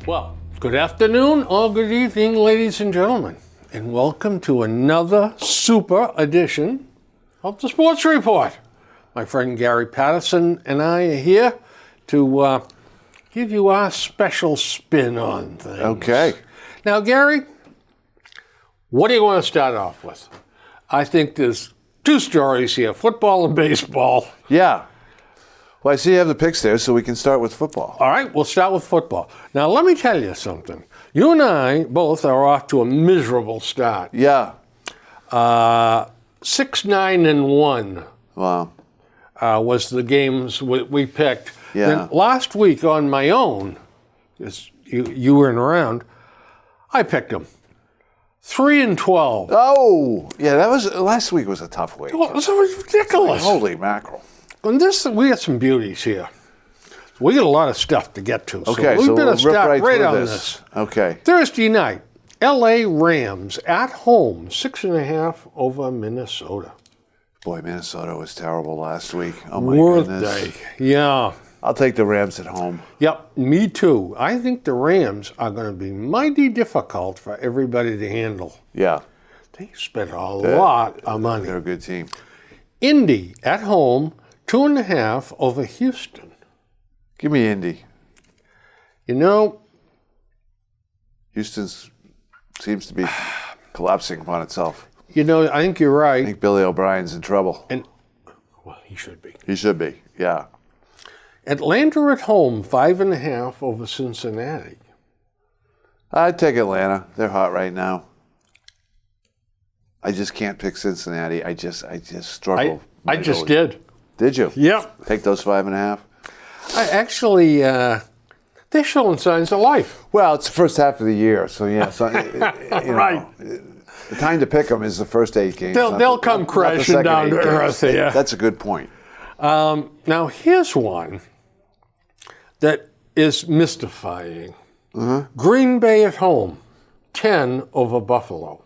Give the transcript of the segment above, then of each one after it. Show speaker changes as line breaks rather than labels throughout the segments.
Well, good afternoon or good evening, ladies and gentlemen, and welcome to another super edition of the Sports Report. My friend Gary Patterson and I are here to give you our special spin on things.
Okay.
Now, Gary, what do you want to start off with? I think there's two stories here, football and baseball.
Yeah. Well, I see you have the picks there, so we can start with football.
All right, we'll start with football. Now, let me tell you something. You and I both are off to a miserable start.
Yeah.
6-9-1
Wow.
was the games we picked.
Yeah.
Then last week on my own, because you weren't around, I picked them. 3-12.
Oh, yeah, that was last week was a tough week.
Well, it was ridiculous.
Holy mackerel.
And we got some beauties here. We got a lot of stuff to get to.
Okay,
so we
so
better
we'll rip
start right
through
on
this.
this.
Okay.
Thursday night, L.A. Rams at home, 6.5 over Minnesota.
Boy, Minnesota was terrible last week. Oh, my
Birthday.
goodness.
Yeah.
I'll take the Rams at home.
Yep, me too. I think the Rams are going to be mighty difficult for everybody to handle.
Yeah.
They spent a lot of money.
They're a good team.
Indy at home, 2.5 over Houston.
Give me Indy.
You know,
Houston seems to be collapsing upon itself.
I think you're
I
right.
think Billy O'Brien's in trouble.
Well, he should be.
He should be, yeah.
Atlanta at home, 5.5 over Cincinnati.
I'd take Atlanta. They're hot right now. I just can't pick Cincinnati. I just struggle.
I just did.
Did you?
Yep.
Take those 5.5?
I actually, they're showing signs of life.
Well, it's the first half of the year, so yeah. So,
Right.
The time to pick them is the first 8 games.
They'll come crashing down to earth here.
That's a good point.
Now, here's one that is mystifying. Green Bay at home, 10 over Buffalo.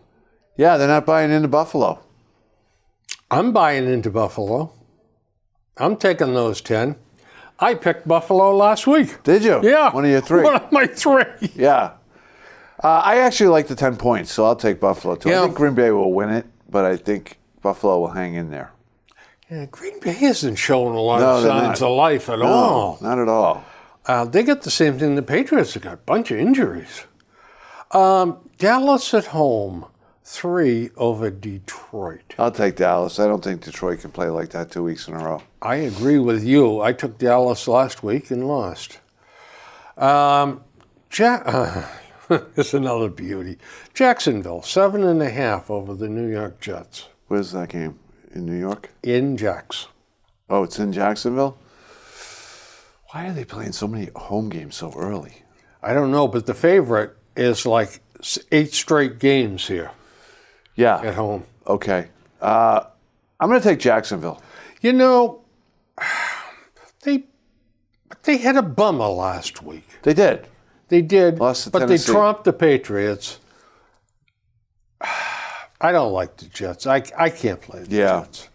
Yeah, they're not buying into Buffalo.
I'm buying into Buffalo. I'm taking those 10. I picked Buffalo last week.
Did you?
Yeah.
One of your 3.
One of my 3.
Yeah. I actually like the 10 points, so I'll take Buffalo too.
Yeah.
I think Green Bay will win it, but I think Buffalo will hang in there.
Yeah, Green Bay isn't showing a lot of signs of life at all.
Not at all.
They got the same thing the Patriots have got, a bunch of injuries. Dallas at home, 3 over Detroit.
I'll take Dallas. I don't think Detroit can play like that 2 weeks in a row.
I agree with you. I took Dallas last week and lost. It's another beauty. Jacksonville, 7.5 over the New York Jets.
Where's that game? In New York?
In Jacks.
Oh, it's in Jacksonville? Why are they playing so many home games so early?
I don't know, but the favorite is like 8 straight games here
Yeah.
at home.
Okay. I'm going to take Jacksonville.
They had a bummer last week.
They did.
They did,
Lost to
but
Tennessee.
they trumped the Patriots. I don't like the Jets. I can't play the Jets.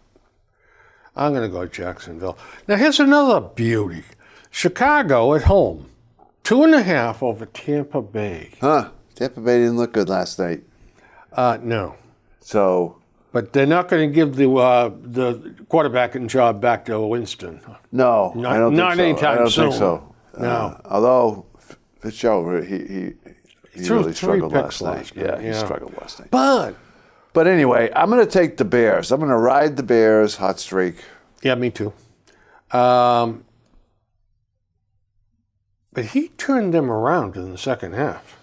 I'm going to go Jacksonville. Now, here's another beauty. Chicago at home, 2.5 over Tampa Bay.
Huh. Tampa Bay didn't look good last night.
No.
So,
But they're not going to give the quarterbacking job back to Winston.
no, I don't think so.
Not anytime
I don't
soon.
think so.
No.
Although Fitzgerald, he
threw
really
3
struggled
picks
last night. Yeah, he struggled last night. But anyway, I'm going to take the Bears. I'm going to ride the Bears hot streak.
Yeah, me too. But he turned them around in the second half,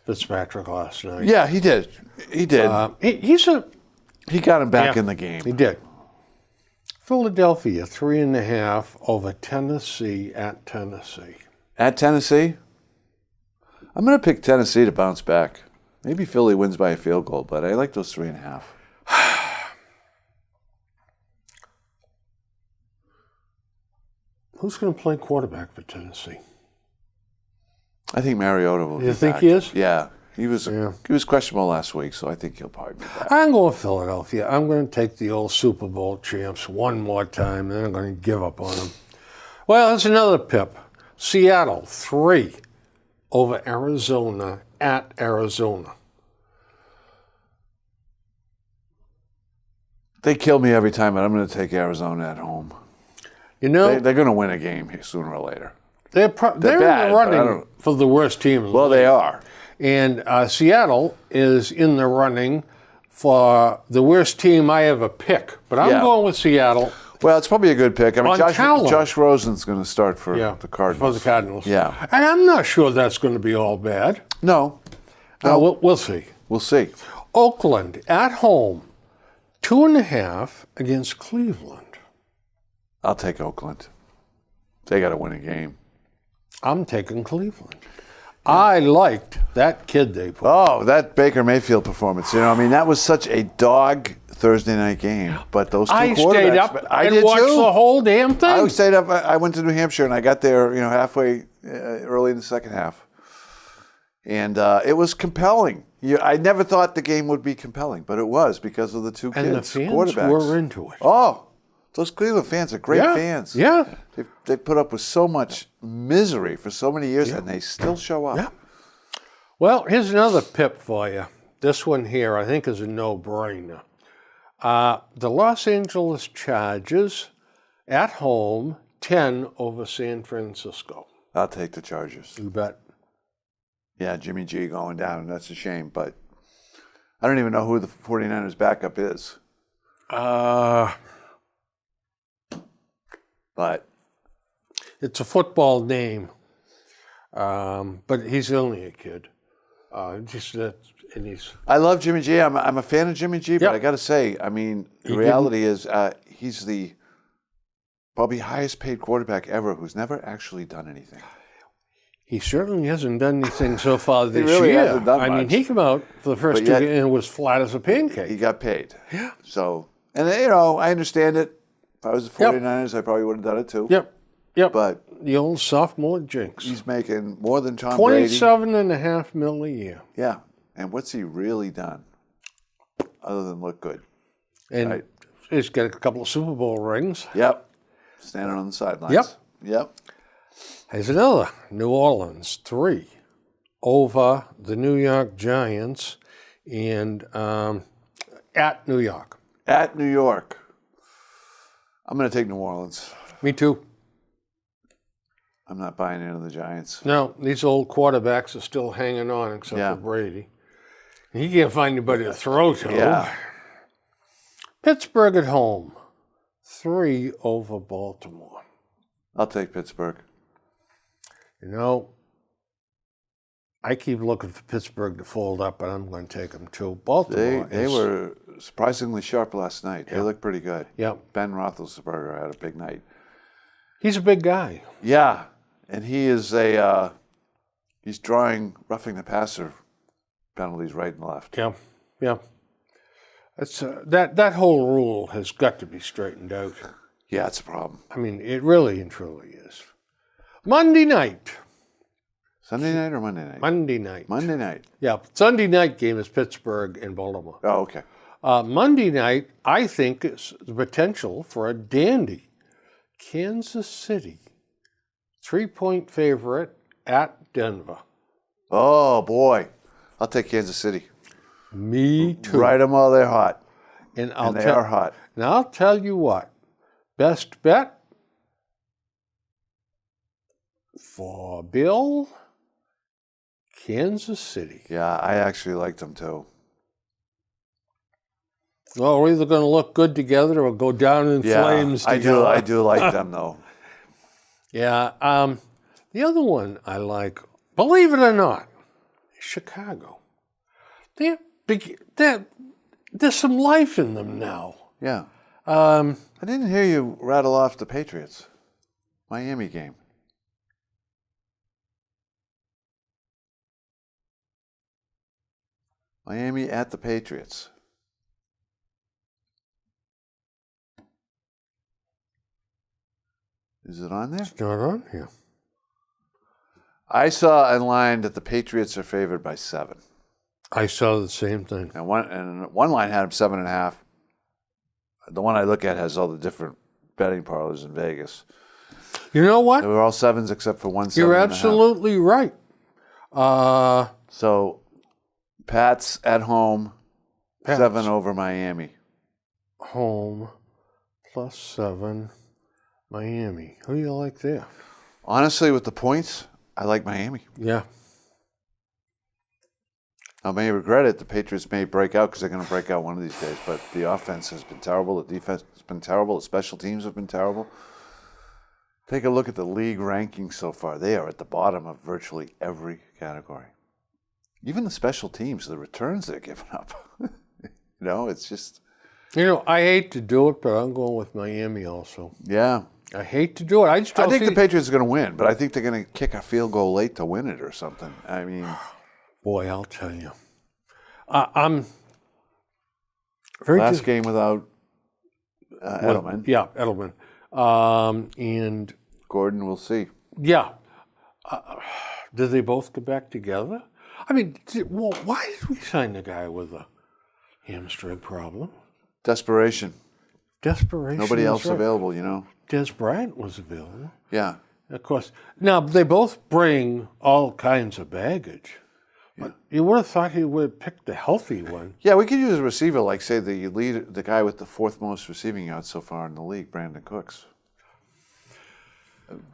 Fitzpatrick, last night.
Yeah, he did. He did.
He
got him back in the game.
He did. Philadelphia, 3.5 over Tennessee at Tennessee.
At Tennessee? I'm going to pick Tennessee to bounce back. Maybe Philly wins by a field goal, but I like those 3.5.
Who's going to play quarterback for Tennessee?
I think Mariota will be
You think
back.
he is?
Yeah. He was questionable last week, so I think he'll probably be back.
I'm going Philadelphia. I'm going to take the old Super Bowl champs one more time, and then I'm going to give up on them. Well, there's another pip. Seattle, 3 over Arizona at Arizona.
They kill me every time, but I'm going to take Arizona at home.
You know,
They're going to win a game here sooner or later.
they're in
bad,
the
but I
running
don't-
for the worst team. In the
Well,
league.
they are.
And Seattle is in the running for the worst team I ever pick. But I'm
Yeah.
going with Seattle.
Well, it's probably a good pick. I mean,
On
Josh
talent.
Rosen's going to start for the Cardinals.
For the Cardinals.
Yeah.
And I'm not sure that's going to be all bad.
No,
We'll see.
we'll see.
Oakland at home, 2.5 against Cleveland.
I'll take Oakland. They got to win a game.
I'm taking Cleveland. I liked that kid they put.
Oh, that Baker Mayfield performance. You know, I mean, that was such a dog Thursday night game. But those two
I
quarterbacks.
stayed up
I
and
did
watched
too.
the whole damn thing.
I stayed up. I went to New Hampshire and I got there, halfway early in the second half. And it was compelling. I never thought the game would be compelling, but it was because of the two kids,
and the fans
quarterbacks.
were into it.
Oh, those Cleveland fans are great fans.
Yeah.
They put up with so much misery for so many years, and they still show up.
Yeah. Well, here's another pip for you. This one here, I think, is a no-brainer. The Los Angeles Chargers at home, 10 over San Francisco.
I'll take the Chargers.
You bet.
Yeah, Jimmy G going down. That's a shame, but I don't even know who the 49ers backup is. But
It's a football name, but he's only a kid. And he's
I love Jimmy G. I'm a fan of Jimmy G, but
Yep.
I got to say, I mean, the reality is he's the probably highest paid quarterback ever who's never actually done anything.
He certainly hasn't done anything so far this
really
year.
hasn't done
I mean,
much.
he came out for the first
But
two
yet-
games and was flat as a
He
pancake.
got paid. Yeah. So, and I understand it. If I was the 49ers, I probably would have done it too.
Yep.
But
the old sophomore jinx.
he's making more than Tom Brady.
$27.5 million a year.
Yeah. And what's he really done other than look good?
And
Right.
he's got a couple of Super Bowl rings.
Yep. Standing on the sidelines.
Yep.
Yep.
Here's another. New Orleans, 3 over the New York Giants and at New York.
At New York. I'm going to take New Orleans.
Me too.
I'm not buying into the Giants.
No, these old quarterbacks are still hanging on except
Yeah.
for Brady. He can't find anybody to throw to.
Yeah.
Pittsburgh at home, 3 over Baltimore.
I'll take Pittsburgh.
You know, I keep looking for Pittsburgh to fold up, but I'm going to take them too. Baltimore
They were surprisingly sharp last night. They looked pretty good.
Yeah,
Ben Roethlisberger had a big night.
he's a big guy.
Yeah, and he is he's drawing roughing the passer penalties right and left.
Yeah. It's that whole rule has got to be straightened out.
Yeah, it's a problem.
I mean, it really and truly is. Monday night.
Sunday night or Monday night?
Monday night.
Monday night.
Yeah, Sunday night game is Pittsburgh and Baltimore.
Oh, okay.
Monday night, I think, is the potential for a dandy. Kansas City, 3-point favorite at Denver.
Oh, boy. I'll take Kansas City.
Me too.
Ride them while they're hot.
And
They are hot.
And I'll tell you what, best bet for Bill, Kansas City.
Yeah, I actually liked them too.
Well, we're either going to look good together or go down in flames
I
together.
I do like them though.
Yeah. The other one I like, believe it or not, is Chicago. There's some life in them now.
Yeah. I didn't hear you rattle off the Patriots Miami game. Miami at the Patriots. Is it on there?
It's not on here.
I saw in line that the Patriots are favored by 7.
I saw the same thing.
And one line had them 7.5. The one I look at has all the different betting parlors in Vegas.
You know what?
They were all 7s except for one 7.5.
You're absolutely right.
So, Pats at home,
Pats.
7 over Miami.
Home +7, Miami. Who do you like there?
Honestly, with the points, I like Miami.
Yeah.
I may regret it. The Patriots may break out because they're going to break out one of these days. But the offense has been terrible. The defense has been terrible. The special teams have been terrible. Take a look at the league rankings so far. They are at the bottom of virtually every category. Even the special teams, the returns they're giving up. It's just...
I hate to do it, but I'm going with Miami also.
Yeah.
I hate to do it. I
think the Patriots are going to win, but I think they're going to kick a field goal late to win it or something. I mean...
Boy, I'll tell you. I'm very
last game without Edelman.
Yeah, Edelman. And
Gordon, we'll see.
Yeah. Did they both get back together? I mean, why did we sign the guy with a hamstring problem?
Desperation.
Desperation.
Nobody else
right.
available,
Des Bryant was available.
Yeah.
Of course. Now, they both bring all kinds of baggage. But you would have thought he would have picked the healthy one.
Yeah, we could use a receiver like, say, the guy with the 4th most receiving yards so far in the league, Brandon Cooks.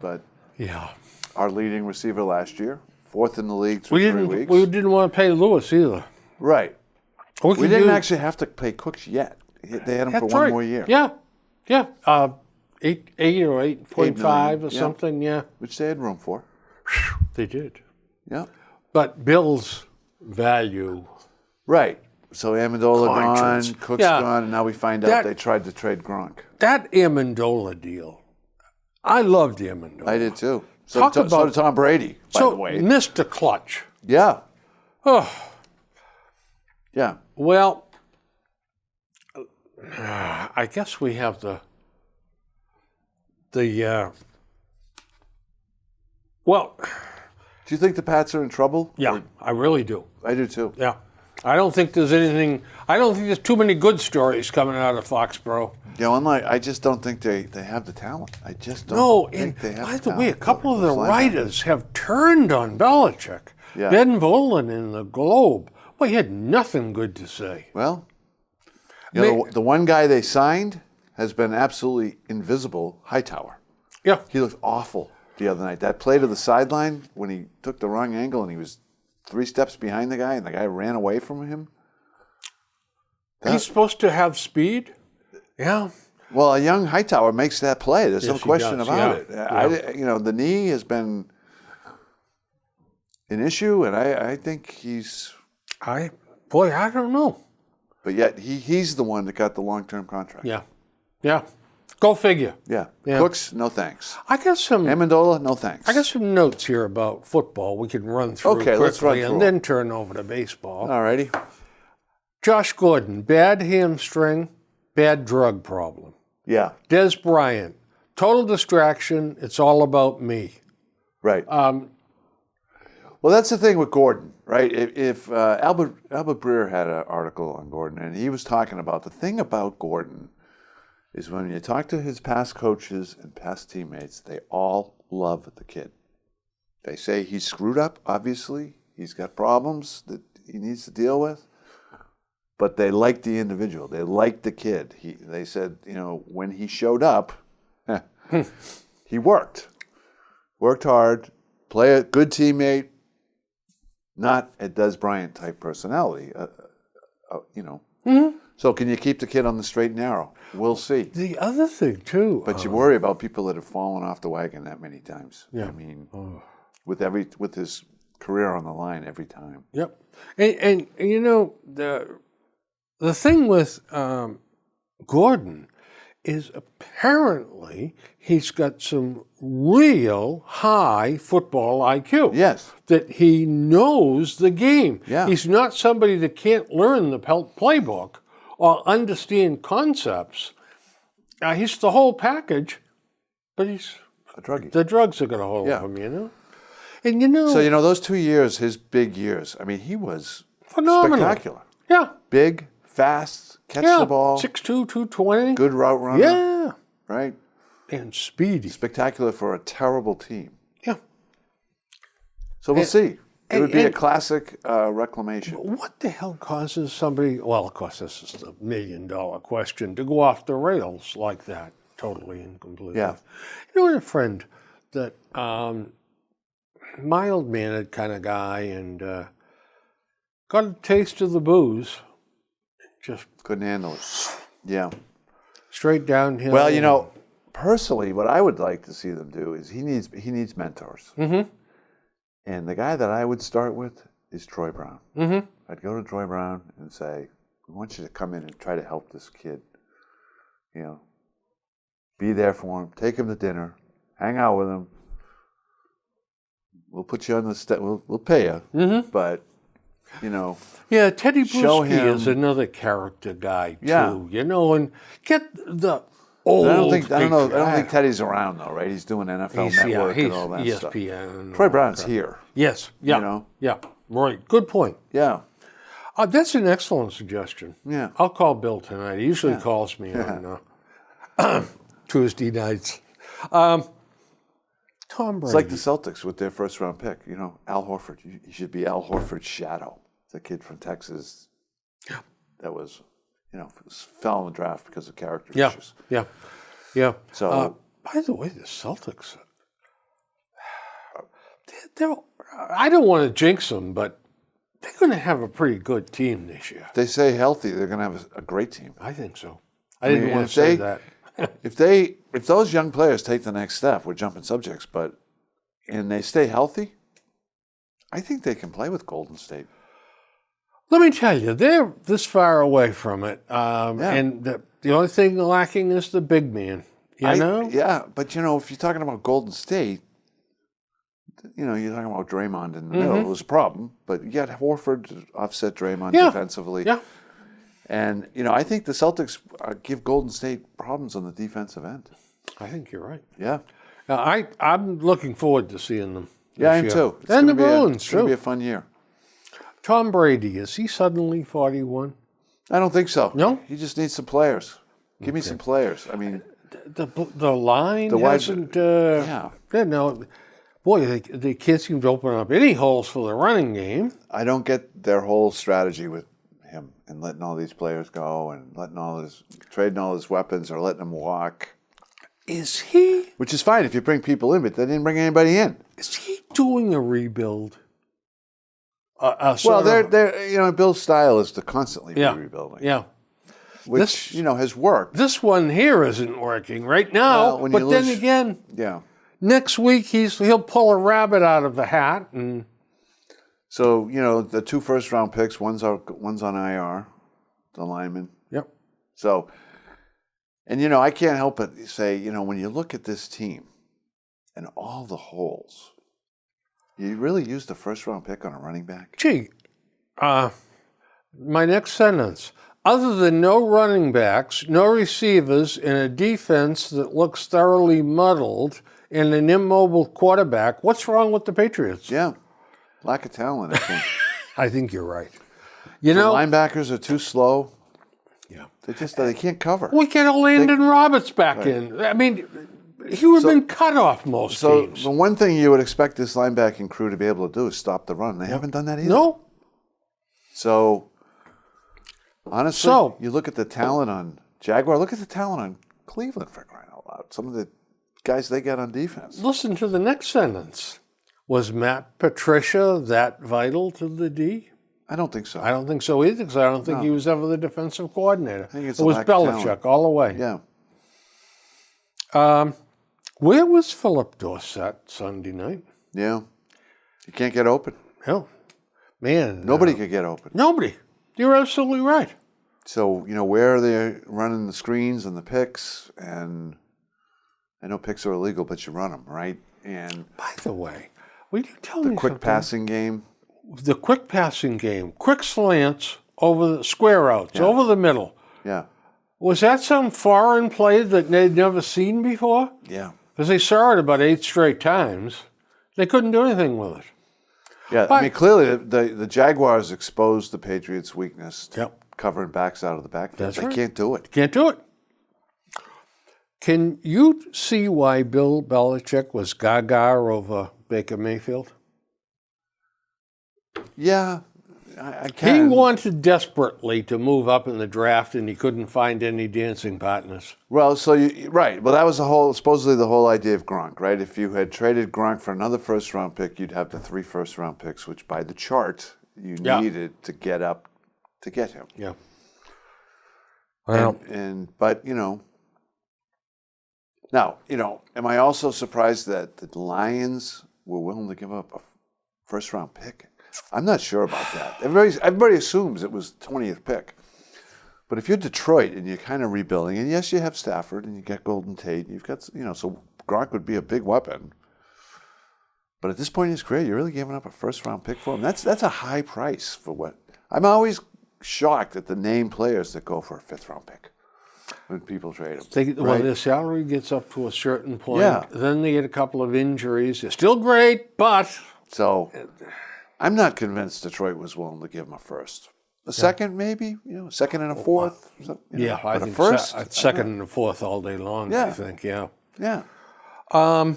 But
yeah,
our leading receiver last year, 4th in the league through 3 weeks.
We didn't want to pay Lewis either.
Right. We didn't actually have to pay Cooks yet. They had him for one more year.
Yeah, yeah. 8 or 8.5 or something. Yeah,
which they had room for.
They did.
Yeah.
But Bill's value.
Right. So Amendola
Conscience.
gone, Cook's gone, and now we find out they tried to trade Gronk.
That Amendola deal, I loved Amendola.
I did too. So did Tom Brady, by the way.
Mr. Clutch.
Yeah.
Oh.
Yeah.
Well, I guess we have well...
Do you think the Pats are in trouble?
Yeah, I really do.
I do too.
Yeah. I don't think there's too many good stories coming out of Foxborough.
I just don't think they have the talent. I just don't think they have the talent.
By the way, a couple of the writers have turned on Belichick.
Yeah.
Ben Volen in the Globe. Well, he had nothing good to say.
Well, the one guy they signed has been absolutely invisible, Hightower.
Yeah.
He looked awful the other night. That play to the sideline when he took the wrong angle and he was 3 steps behind the guy and the guy ran away from him.
He's supposed to have speed. Yeah.
Well, a young Hightower makes that play. There's no question about it.
Yeah.
The knee has been an issue, and I think he's...
I don't know.
But yet, he's the one that got the long-term contract.
Yeah. Yeah. Go figure.
Yeah. Cooks, no thanks.
I got some...
Amendola, no thanks.
I got some notes here about football we can run through quickly
let's run through
and then turn over to baseball.
All righty.
Josh Gordon, bad hamstring, bad drug problem.
Yeah.
Des Bryant, total distraction, it's all about me.
Right. Well, that's the thing with Gordon, right? If Albert Breer had an article on Gordon, and he was talking about the thing about Gordon is when you talk to his past coaches and past teammates, they all love the kid. They say he's screwed up, obviously. He's got problems that he needs to deal with. But they like the individual. They like the kid. They said, when he showed up, he worked hard, play a good teammate, not a Des Bryant type personality, Mm-hmm. So can you keep the kid on the straight and narrow? We'll see.
The other thing, too.
But you worry about people that have fallen off the wagon that many times.
Yeah.
I mean, with his career on the line every time.
Yep. And the thing with Gordon is apparently he's got some real high football IQ.
Yes.
That he knows the game.
Yeah.
He's not somebody that can't learn the playbook or understand concepts. He's the whole package, but he's
a druggie.
The drugs are going to hold
Yeah.
him, you know? And, you know,
So, those 2 years, his big years, I mean, he was
phenomenal.
spectacular.
Yeah.
Big, fast, catch
Yeah.
the ball,
6'2", 220.
good route runner,
Yeah.
right?
And speedy.
Spectacular for a terrible team.
Yeah.
So we'll see. It would be a
and-
classic reclamation.
What the hell causes somebody, well, of course, this is the million-dollar question, to go off the rails like that, totally and completely?
Yeah.
You know, I had a friend that, mild-mannered kind of guy, and got a taste of the booze, just
Couldn't handle it. Yeah.
straight downhill.
Well, personally, what I would like to see them do is he needs mentors.
Mm-hmm.
And the guy that I would start with is Troy Brown.
Mm-hmm.
I'd go to Troy Brown and say, "We want you to come in and try to help this kid. Be there for him. Take him to dinner. Hang out with him. We'll put you on the step. We'll pay you.
Mm-hmm.
But
Yeah, Teddy
Show
Bruschi
him-
is another character guy too.
Yeah.
And get the old.
I don't think
picture.
Teddy's around though, right? He's doing NFL Network
he's
and all that stuff.
ESPN.
Troy Brown's here.
Yes. Yeah. Yeah. Right. Good point.
Yeah.
That's an excellent suggestion.
Yeah.
I'll call Bill tonight. He usually calls me on Tuesday nights. Tom Brady.
It's like the Celtics with their first round pick. Al Horford. He should be Al Horford's shadow. The kid from Texas. That was, fell in the draft because of character issues.
Yeah.
So,
by the way, the Celtics. I don't want to jinx them, but they're going to have a pretty good team this year.
if they stay healthy, they're going to have a great team.
I think so. I didn't
mean,
want
if
to say
they-
that.
If those young players take the next step, we're jumping subjects, and they stay healthy, I think they can play with Golden State.
Let me tell you, they're this far away from it, and the only thing lacking is the big man. You know?
Yeah, but if you're talking about Golden State, you're talking about Draymond in the middle. It was a problem, but you got Horford to offset Draymond defensively.
Yeah.
And, I think the Celtics give Golden State problems on the defensive end.
I think you're right.
Yeah.
I'm looking forward to seeing them.
Yeah, I am
this year.
too. It's
And the
gonna be
Bruins,
It's going to
too.
be a fun year.
Tom Brady, is he suddenly 41?
I don't think so.
No?
He just needs some players. Give me some players. I mean,
The line
wide-
hasn't.
yeah.
No, boy, they can't seem to open up any holes for the running game.
I don't get their whole strategy with him and letting all these players go and trading all his weapons or letting them walk,
Is he
which is fine if you bring people in, but they didn't bring anybody in.
doing a rebuild?
Well, they're Bill's style is to constantly be rebuilding,
Yeah.
which has worked.
This one here isn't working right now.
Well, when you
but then
lose-
again,
Yeah.
next week he'll pull a rabbit out of the hat, and
So the 2 first-round picks, one's on IR, the lineman.
yep.
So, and I can't help but say, when you look at this team and all the holes, you really use the first-round pick on a running back.
Gee, my next sentence. Other than no running backs, no receivers, and a defense that looks thoroughly muddled, and an immobile quarterback, what's wrong with the Patriots?
Yeah, lack of talent. I think
I think you're right.
the linebackers are too slow.
Yeah.
They can't cover.
We get a Landon Roberts back in. I mean, he would have been cut off most
So
teams.
the one thing you would expect this linebacking crew to be able to do is stop the run. They haven't done that either.
No.
So honestly,
So-
you look at the talent on Jaguar. Look at the talent on Cleveland, for crying out loud. Some of the guys they got on defense.
Listen to the next sentence. Was Matt Patricia that vital to the D?
I don't think so.
I don't think so either, because I don't think he was ever the defensive coordinator.
think it's
it
a
was
lack of
Belichick
talent.
all the way.
Yeah,
Where was Philip Dorsett Sunday night?
yeah. You can't get open.
No. Man.
Nobody could get open.
Nobody. You're absolutely right.
So, where are they running the screens and the picks? And I know picks are illegal, but you run them, right? And
By the way, will you tell me
quick
something?
passing game.
The quick passing game, quick slants over the square outs, over the middle.
Yeah,
Was that some foreign play that they'd never seen before?
yeah.
because they saw it about 8 straight times. They couldn't do anything with it.
Yeah, I mean, clearly the Jaguars exposed the Patriots' weakness to
Yep.
covering backs out of the backfield.
That's
They
right.
can't do it.
Can't do it. Can you see why Bill Belichick was gaga over Baker Mayfield?
Yeah, I
He
can.
wanted desperately to move up in the draft, and he couldn't find any dancing partners.
Well, right. Well, that was supposedly the whole idea of Gronk, right? If you had traded Gronk for another first-round pick, you'd have the 3 first-round picks, which by the chart you
Yeah.
needed to get up to get him.
Yeah. Well,
But now, am I also surprised that the Lions were willing to give up a first-round pick? I'm not sure about that. Everybody assumes it was the 20th pick. But if you're Detroit and you're kind of rebuilding, and yes, you have Stafford and you got Golden Tate, and you've got, so Gronk would be a big weapon. But at this point in his career, you're really giving up a first-round pick for him. That's a high price for what. I'm always shocked at the name players that go for a 5th-round pick when people trade them.
when their salary gets up to a certain point,
Yeah.
then they get a couple of injuries. They're still great, but
So I'm not convinced Detroit was willing to give him a first. A second, maybe, second and a fourth.
yeah, I
but
think
a first,
second and a fourth all day long.
Yeah.
I think, yeah.
yeah.
Um,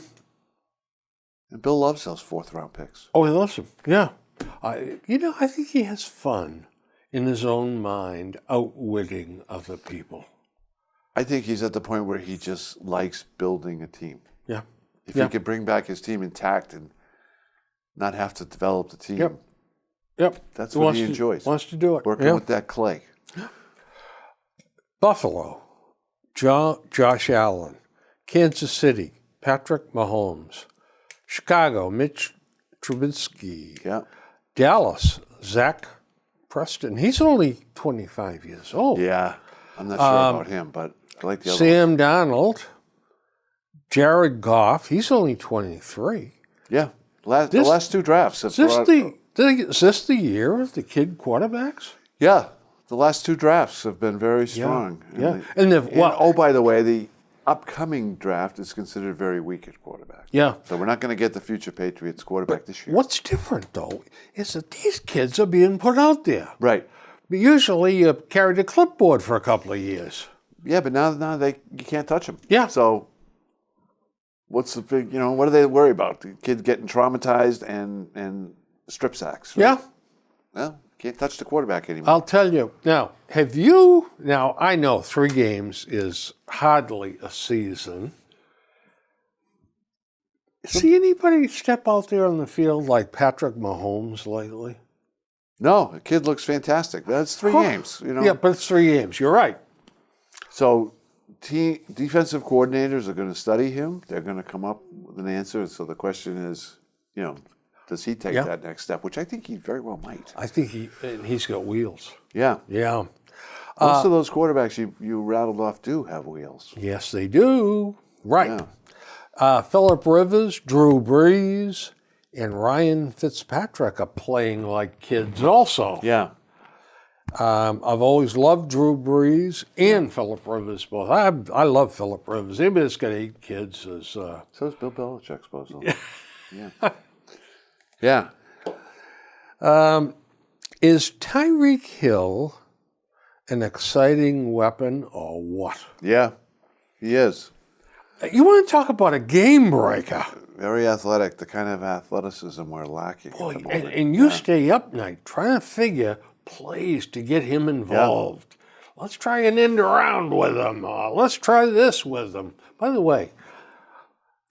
And Bill loves those 4th-round picks.
Oh, listen, yeah. I think he has fun in his own mind, outwitting other people.
I think he's at the point where he just likes building a team.
Yeah.
If
Yeah.
he could bring back his team intact and not have to develop the team,
Yep.
that's what he enjoys.
Wants to do it.
Working
Yeah.
with that clay.
Buffalo, Josh Allen. Kansas City, Patrick Mahomes. Chicago, Mitch Trubisky.
Yeah.
Dallas, Zach Preston. He's only 25 years old.
Yeah. I'm not sure about him, but I like the other one.
Sam Darnold, Jared Goff. He's only 23.
Yeah. The last 2 drafts. Have
Is this
brought-
is this the year of the kid quarterbacks?
Yeah. The last 2 drafts have been very strong.
Yeah.
And
And
oh, by the way, the upcoming draft is considered very weak at quarterback.
yeah.
So we're not going to get the future Patriots quarterback this year.
What's different though is that these kids are being put out there.
Right.
But usually you carried a clipboard for a couple of years.
Yeah, but now you can't touch them.
Yeah.
So what's the big, what do they worry about? The kids getting traumatized and strip sacks. Right?
Yeah.
Well, can't touch the quarterback anymore.
I'll tell you. Now, I know 3 games is hardly a season. See anybody step out there on the field like Patrick Mahomes lately?
No, the kid looks fantastic. That's 3 games.
Yeah, but it's 3 games. You're right.
So defensive coordinators are going to study him. They're going to come up with an answer. So the question is, does he take that next step? Which I think he very well might.
I think he's got wheels.
Yeah.
Yeah.
Most of those quarterbacks you rattled off do have wheels.
Yes, they do. Right.
Yeah.
Phillip Rivers, Drew Brees, and Ryan Fitzpatrick are playing like kids also.
Yeah.
I've always loved Drew Brees and Phillip Rivers both. I love Phillip Rivers. Anybody that's got 8 kids is...
So is Bill Belichick, supposedly. Yeah. Yeah.
Is Tyreek Hill an exciting weapon or what?
Yeah. He is.
You want to talk about a game breaker?
Very athletic, the kind of athleticism we're lacking.
Boy,
at the moment.
and you stay up night trying to figure plays to get him involved. Let's try an end around with him. Let's try this with him. By the way,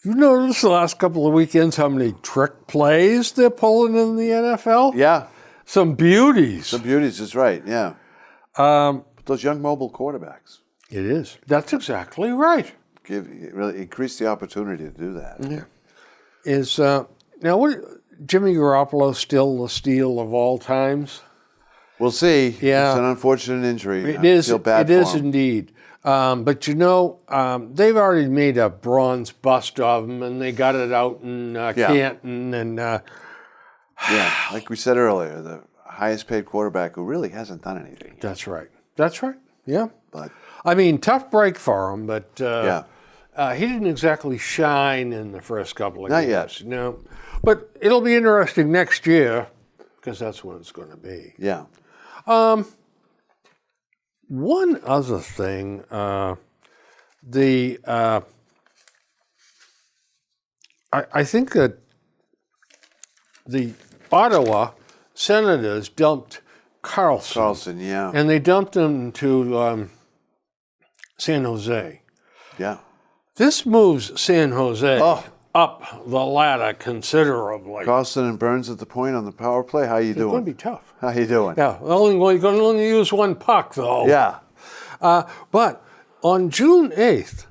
you noticed the last couple of weekends how many trick plays they're pulling in the NFL?
Yeah.
Some beauties.
The beauties is right, yeah. Those young mobile quarterbacks
It is. That's exactly right.
really increase the opportunity to do that.
Yeah. Is now Jimmy Garoppolo still the steal of all times?
We'll see.
Yeah.
It's an unfortunate injury.
It is.
I feel bad
It
for
is
him.
indeed. But they've already made a bronze bust of him, and they got it out in Canton. And
Yeah, like we said earlier, the highest paid quarterback who really hasn't done anything.
that's right. That's right. Yeah.
But
I mean, tough break for him, but
yeah,
He didn't exactly shine in the first couple of
Not
years.
yet.
No. But it'll be interesting next year because that's when it's going to be.
Yeah.
One other thing, I think that the Ottawa Senators dumped Carlson,
yeah.
and they dumped him to San Jose.
Yeah.
This moves San Jose
Oh.
up the ladder considerably.
Carlson and Burns at the point on the power play. How you
It's going to
doing?
be tough.
How you doing?
Yeah, you can only use one puck, though.
Yeah.
But on June 8th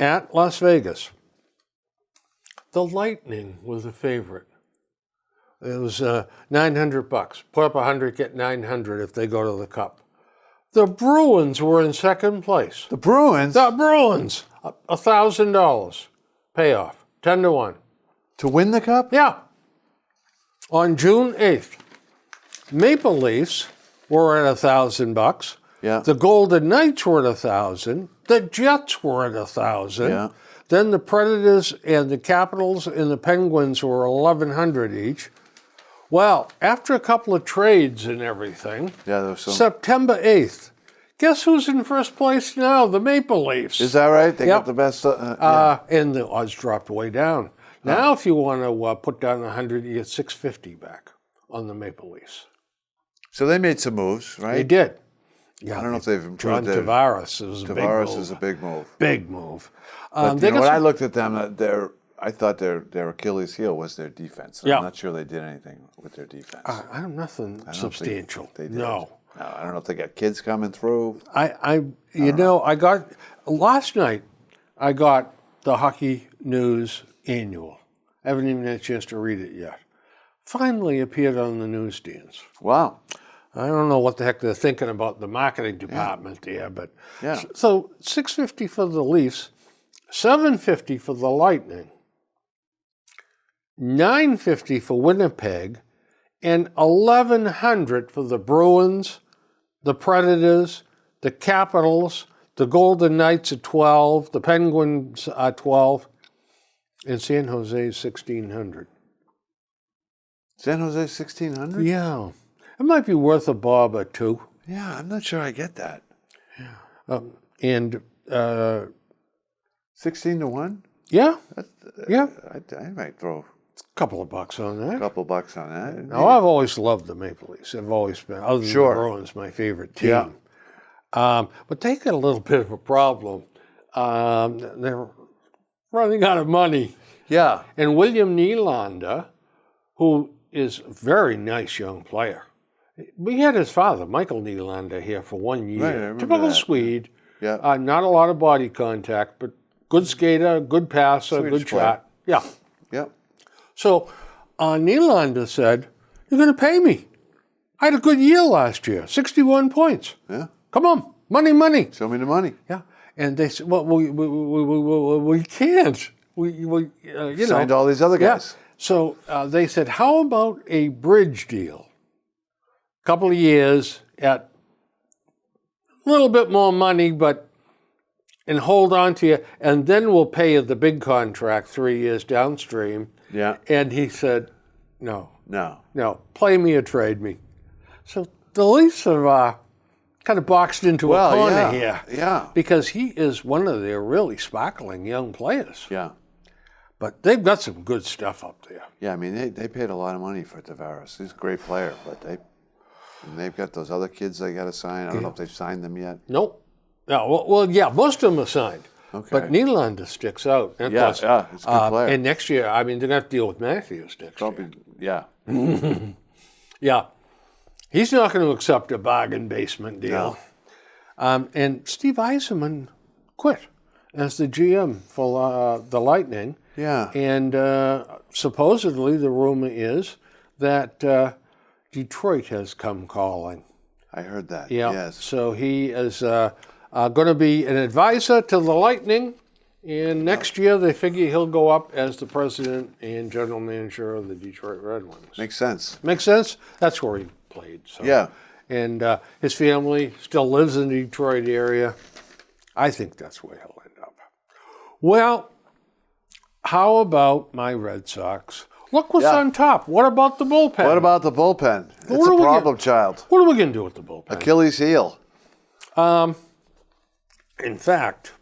at Las Vegas, the Lightning was a favorite. It was $900. Put up 100, get 900 if they go to the Cup. The Bruins were in second place.
The Bruins
The Bruins, $1,000 payoff, 10-1.
to win the cup?
Yeah. On June 8th, Maple Leafs were at $1,000.
Yeah.
The Golden Knights were at 1,000. The Jets were at 1,000.
Yeah.
Then the Predators and the Capitals and the Penguins were 1,100 each. Well, after a couple of trades and everything,
Yeah, there was some.
September 8th, guess who's in first place now? The Maple Leafs.
Is that right? They
Yep.
got the best. Yeah.
And the odds dropped way down. Now, if you want to put down 100, you get 650 back on the Maple Leafs.
So they made some moves,
They
right?
did. Yeah,
I don't know if they've
John
improved their.
Tavares is a big
Tavares
move.
is a big move.
Big move.
But
They
you know,
got
when I
some-
looked at them, I thought their Achilles heel was their defense.
Yeah.
I'm not sure they did anything with their defense.
I have nothing substantial.
They did.
No.
No, I don't know if they got kids coming through.
I got last night. I got the Hockey News Annual. I haven't even had a chance to read it yet. Finally appeared on the newsstands.
Wow.
I don't know what the heck they're thinking about the marketing department there, but
Yeah.
so $650 for the Leafs, $750 for the Lightning, $950 for Winnipeg, and $1,100 for the Bruins, the Predators, the Capitals, the Golden Knights at 12, the Penguins at 12, and San Jose $1,600.
San Jose 1,600?
Yeah, it might be worth a bob or two.
Yeah, I'm not sure I get that.
And
16 to 1?
yeah, yeah,
I might throw
couple of bucks on
a
that.
couple bucks on that.
Now, I've always loved the Maple Leafs. I've always been, other than
Sure.
the Bruins, my favorite team.
Yeah.
But they got a little bit of a problem. They're running out of money.
Yeah.
And William Nylander, who is a very nice young player, we had his father, Michael Nylander, here for 1 year.
Right, I remember
Typical
that.
Swede.
Yeah.
Not a lot of body contact, but good skater, good passer,
Swedish
good shot. Yeah.
Yep.
So Nylander said, "You're going to pay me. I had a good year last year, 61 points.
Yeah.
Come on, money."
Show me the money.
Yeah. And they said, "Well, we can't. You
Signed
know."
all these other
Yeah.
guys.
So they said, "How about a bridge deal? A couple of years at a little bit more money, and hold on to you, and then we'll pay you the big contract 3 years downstream."
Yeah.
And he said, "No,
No.
play me or trade me." So the Leafs have kind of boxed into a corner
yeah.
here
Yeah.
because he is one of their really sparkling young players.
Yeah.
But they've got some good stuff up there.
Yeah, I mean, they paid a lot of money for Tavares. He's a great player, but they've got those other kids they got to sign. I don't know if they've signed them yet.
Nope. No, well, yeah, most of them are signed.
Okay.
But Nylander sticks out. And
Yeah,
plus,
yeah, he's a good player.
And next year, I mean, they're going to have to deal with Matthews next year.
Probably, yeah.
Yeah. He's not going to accept a bargain basement deal. And Steve Yzerman quit as the GM for the Lightning.
Yeah.
And supposedly the rumor is that Detroit has come calling.
I heard that.
Yeah.
Yes.
So he is going to be an advisor to the Lightning. And next year they figure he'll go up as the president and general manager of the Detroit Red Wings.
Makes sense.
Makes sense? That's where he played. So.
Yeah.
And his family still lives in the Detroit area. I think that's where he'll end up. Well, how about my Red Sox? Look what's
Yeah.
on top. What about the bullpen?
What about the bullpen? It's
What
a
are we
problem child.
What are we going to do with the bullpen?
Achilles heel.
In fact,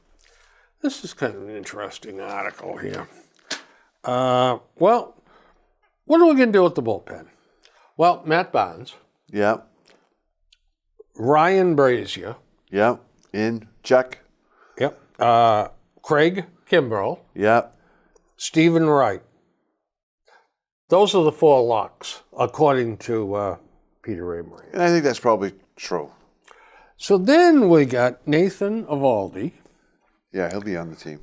this is kind of an interesting article here. Well, what are we going to do with the bullpen? Well, Matt Barnes,
Yeah.
Ryan Brazier,
Yeah. In check.
yep, Craig Kimbrell,
Yeah.
Stephen Wright. Those are the 4 locks, according to Peter Amory.
And I think that's probably true.
So then we got Nathan Eovaldi,
Yeah, he'll be on the team.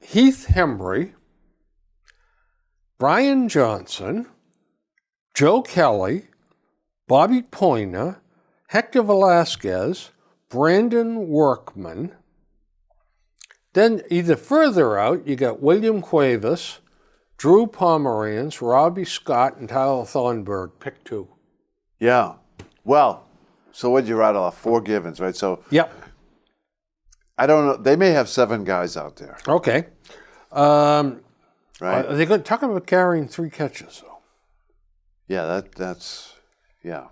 Heath Hembry, Brian Johnson, Joe Kelly, Bobby Poyner, Hector Velasquez, Brandon Workman. Then either further out, you got William Cuevas, Drew Pomeranz, Robbie Scott, and Tyler Thornburg. Pick 2.
Yeah. Well, so what'd you rattle off? 4 givens, right? So
Yep.
I don't know. They may have 7 guys out there,
Okay.
right?
Are they talking about carrying 3 catches, though?
Yeah, yeah.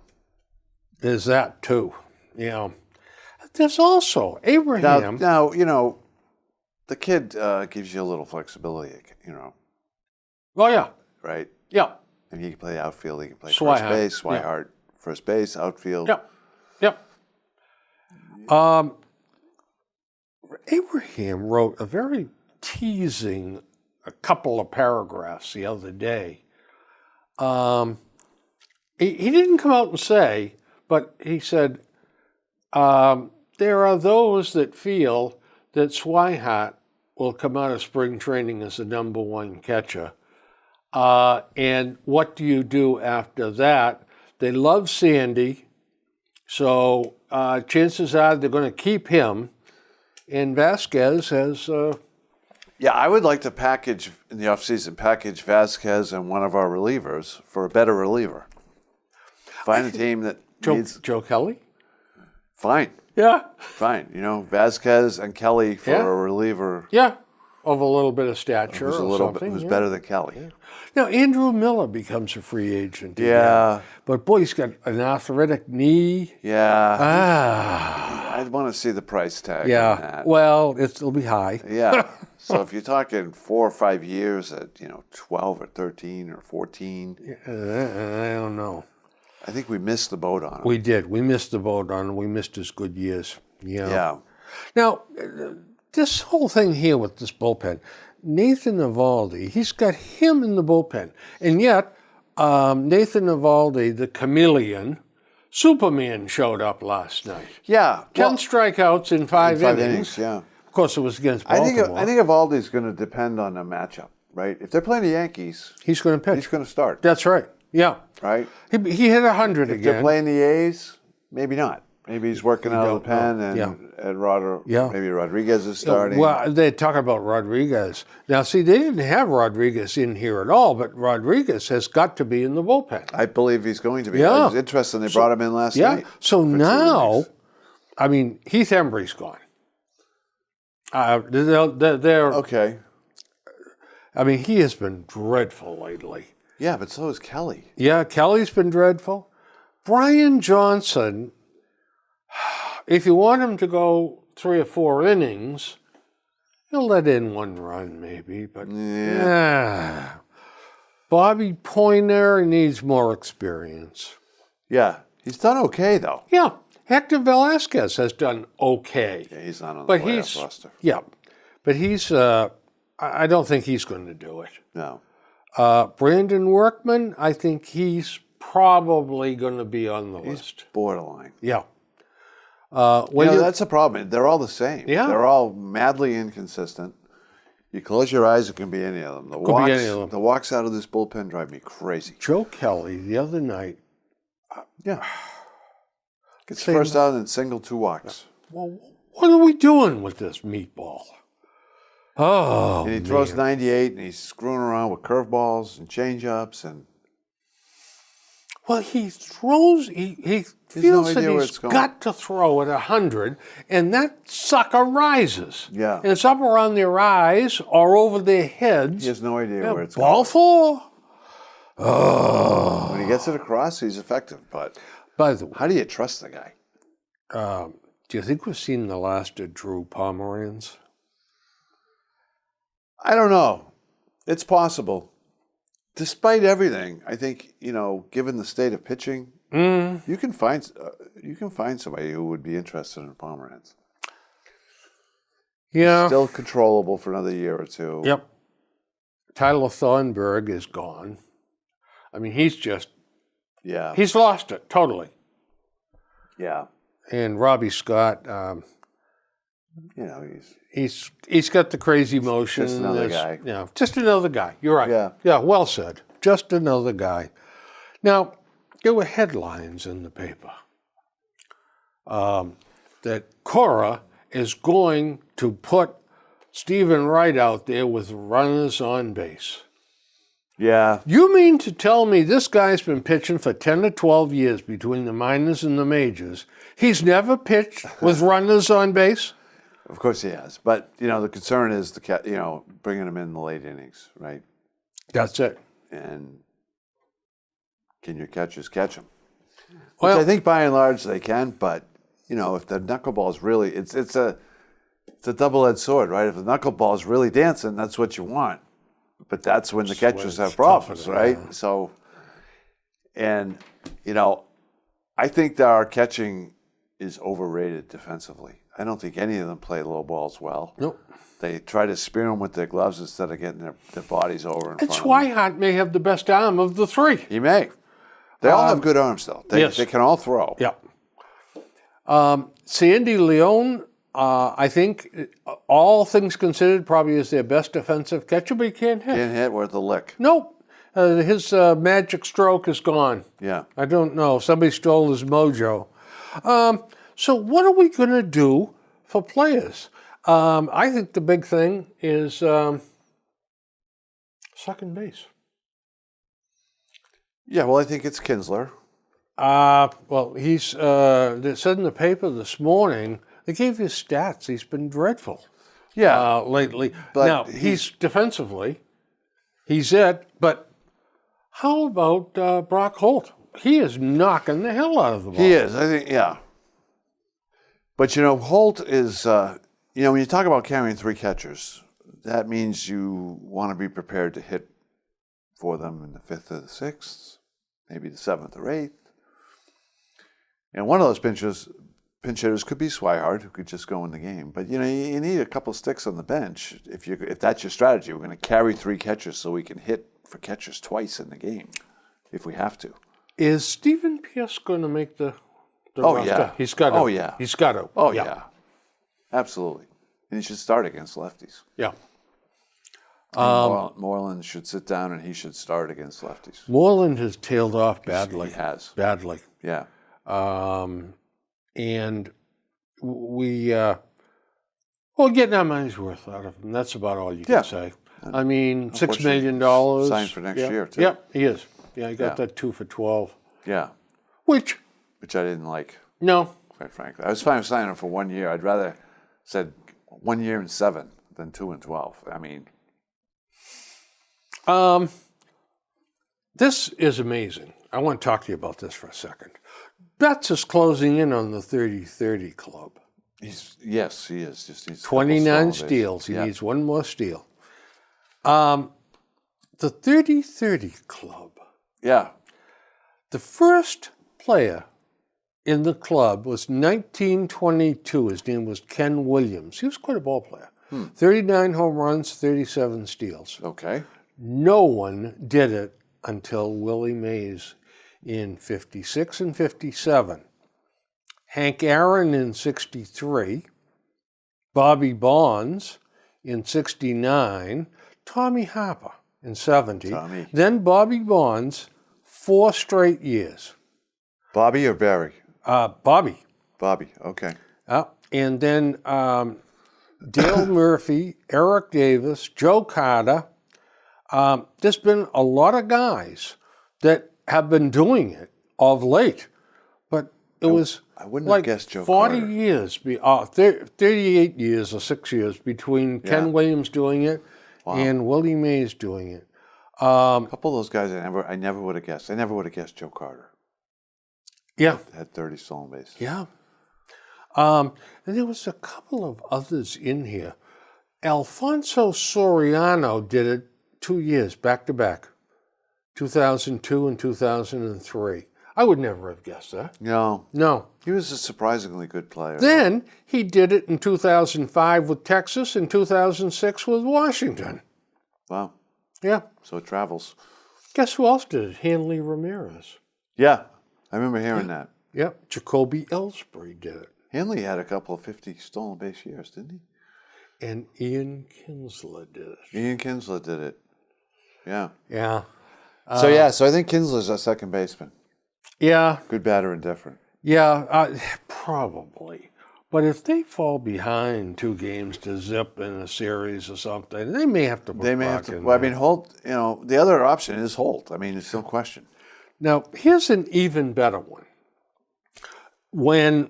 There's that, too. You know. There's also Abraham.
Now, the kid gives you a little flexibility,
Oh, yeah.
right?
Yeah.
And he can play outfield, he can play
Swihart,
first base,
yeah.
Swihart, first base, outfield.
Yep. Yep. Abraham wrote a very teasing a couple of paragraphs the other day. He didn't come out and say, but he said, there are those that feel that Swihart will come out of spring training as the number 1 catcher. And what do you do after that? They love Sandy, so chances are they're going to keep him. And Vasquez has...
Yeah, I would like to package, in the offseason, package Vasquez and one of our relievers for a better reliever. Find a team that needs...
Joe Kelly?
Fine,
Yeah.
fine. Vasquez and Kelly for
Yeah.
a reliever
Yeah. Of a little bit of stature
who's a
or
little
something.
bit, who's
yeah.
better than Kelly.
Now, Andrew Miller becomes a free agent. again.
Yeah,
But boy, he's got an arthritic knee.
yeah.
Ah.
I'd want to see the price tag on
Yeah.
that.
Well, it'll be high.
Yeah. So if you're talking 4 or 5 years at 12 or 13 or 14,
I don't know.
I think we missed the boat on it.
We did. We missed the boat on him. We missed his good years.
Yeah.
Now, this whole thing here with this bullpen, Nathan Eovaldi, he's got him in the bullpen. And yet, Nathan Eovaldi, the chameleon, Superman, showed up last night.
Yeah.
10 strikeouts in 5 innings.
Yeah.
Of course, it was against
I
Baltimore.
think Evaldi's going to depend on the matchup, right? If they're playing the Yankees,
he's going to pitch.
he's going to start,
That's right. Yeah.
right?
He hit 100
If they're
again.
playing the A's, maybe not. Maybe he's working out of the
don't know.
pen,
Yeah.
and
Yeah.
maybe Rodriguez is starting.
Well, they talk about Rodriguez. Now, see, they didn't have Rodriguez in here at all, but Rodriguez has got to be in the bullpen.
I believe he's going to be.
Yeah.
It was interesting they brought him in last
Yeah.
night.
So
for 2
now,
innings.
I mean, Heath Embry's gone. They're
Okay.
I mean, he has been dreadful lately.
Yeah, but so is Kelly.
Yeah, Kelly's been dreadful. Brian Johnson, if you want him to go 3 or 4 innings, he'll let in 1 run maybe, but Bobby Poyner needs more experience.
Yeah. He's done okay, though.
Yeah, Hector Velasquez has done okay.
Yeah, he's not on the
But
playoff roster.
Yeah, but he's, I don't think he's going to do it.
No.
Brandon Workman, I think he's probably going to be on the list.
Borderline.
Yeah.
That's a problem. They're all the same.
Yeah.
They're all madly inconsistent. You close your eyes, it can be any of them.
Could be any of them.
The walks out of this bullpen drive me crazy.
Joe Kelly, the other night,
Yeah. Gets first out and single 2 walks.
well, what are we doing with this meatball? Oh,
And he throws 98 and he's screwing around with curveballs and changeups and
Well, he throws. He feels
idea
that
where
he's
it's going.
got to throw at 100, and that sucker rises.
Yeah.
And it's up around their eyes or over their heads.
He has no idea
Yeah,
where it's
ball
going.
4. Oh.
When he gets it across, he's effective. But
By the way,
how do you trust the guy?
do you think we've seen the last of Drew Pomeranz?
I don't know. It's possible. Despite everything, I think, given the state of pitching, you can find somebody who would be interested in Pomeranz.
Yeah.
Still controllable for another year or two.
Yep. Tyler Thornburg is gone. I mean, he's lost it totally.
Yeah.
And Robbie Scott, he's got the crazy motion.
Just another guy.
Yeah, just another guy. You're right.
Yeah.
Well said. Just another guy. Now, there were headlines in the paper that Cora is going to put Stephen Wright out there with runners on base.
Yeah.
You mean to tell me this guy's been pitching for 10 to 12 years between the minors and the majors? He's never pitched with runners on base?
Of course he has. But, the concern is bringing him in the late innings, right?
That's it.
And can your catchers catch him?
Well,
Which I think by and large they can, but, if the knuckleball's really, it's a double-edged sword, right? If the knuckleball's really dancing, that's what you want. But that's when the catchers have problems, right?
Yeah.
So, and, I think that our catching is overrated defensively. I don't think any of them play low balls well.
Nope.
They try to spear them with their gloves instead of getting their bodies over in front
It's
of
why
them.
Hart may have the best arm of the three.
He may. They all have good arms, though.
yes.
They can all throw.
Yeah. Sandy Leone, I think, all things considered, probably is their best defensive catcher, but he can't hit.
Can't hit worth a lick.
Nope. His magic stroke is gone.
Yeah.
I don't know. Somebody stole his mojo. So what are we going to do for players? I think the big thing is second base.
Yeah, well, I think it's Kinsler.
Well, he's they said in the paper this morning, they gave his stats. He's been dreadful lately.
But
now, he's defensively, he's it, but how about Brock Holt? He is knocking the hell out of the ball.
He is, I think, yeah. But, Holt is, when you talk about carrying three catchers, that means you want to be prepared to hit for them in the 5th or the 6th, maybe the 7th or 8th. And one of those pinch hitters could be Swihart, who could just go in the game. But, you need a couple sticks on the bench. If that's your strategy, we're going to carry three catchers so we can hit for catchers twice in the game, if we have to.
Is Stephen Pierce going to make the
Oh,
roster?
yeah.
He's got to.
Oh, yeah.
He's got to.
Oh, yeah. Absolutely. And he should start against lefties.
Yeah.
Moreland should sit down and he should start against lefties.
Moreland has tailed off badly.
He has.
Badly.
Yeah.
And we, getting our money's worth out of him. That's about all you can say. I mean, $6 million.
Signed for next year, too.
Yeah, he is. Yeah, he got that 2 for $12.
Yeah.
Which
I didn't like,
no.
quite frankly. I was fine with signing him for 1 year. I'd rather said 1 year and 7 than 2 and 12. I mean.
This is amazing. I want to talk to you about this for a second. Betts is closing in on the 30-30 club.
Yes, he is. Just needs
29 steals. He needs one more steal. The 30-30 club.
Yeah.
The first player in the club was 1922. His name was Ken Williams. He was quite a ball player. 39 home runs, 37 steals.
Okay.
No one did it until Willie Mays in 56 and 57. Hank Aaron in 63. Bobby Bonds in 69. Tommy Harper in 70.
Tommy.
Then Bobby Bonds, 4 straight years.
Bobby or Barry?
Bobby.
Bobby, okay.
And then Dale Murphy, Eric Davis, Joe Carter. There's been a lot of guys that have been doing it of late, but it was
I wouldn't
like
have guessed Joe
40
Carter.
years, 38 years or 6 years between Ken Williams doing it and Willie Mays doing it.
A couple of those guys I never would have guessed. I never would have guessed Joe Carter
Yeah,
had 30 stolen bases.
yeah. And there was a couple of others in here. Alfonso Soriano did it 2 years back to back, 2002 and 2003. I would never have guessed that.
No,
No.
he was a surprisingly good player.
Then he did it in 2005 with Texas and 2006 with Washington.
Wow.
Yeah.
So it travels.
Guess who else did it? Hanley Ramirez.
Yeah, I remember hearing that.
Yep. Jacoby Ellsbury did it.
Hanley had a couple of 50 stolen base years, didn't he?
And Ian Kinsler did it.
Ian Kinsler did it. Yeah.
Yeah.
So I think Kinsler's our second baseman.
Yeah.
Good, bad, or indifferent.
Yeah. Probably. But if they fall behind 2 games to zip in a series or something, they may have to put
They may have
Bach
to.
in
Well, I
there.
mean, Holt. You know, the other option is Holt. I mean, it's no question.
Now, here's an even better one. When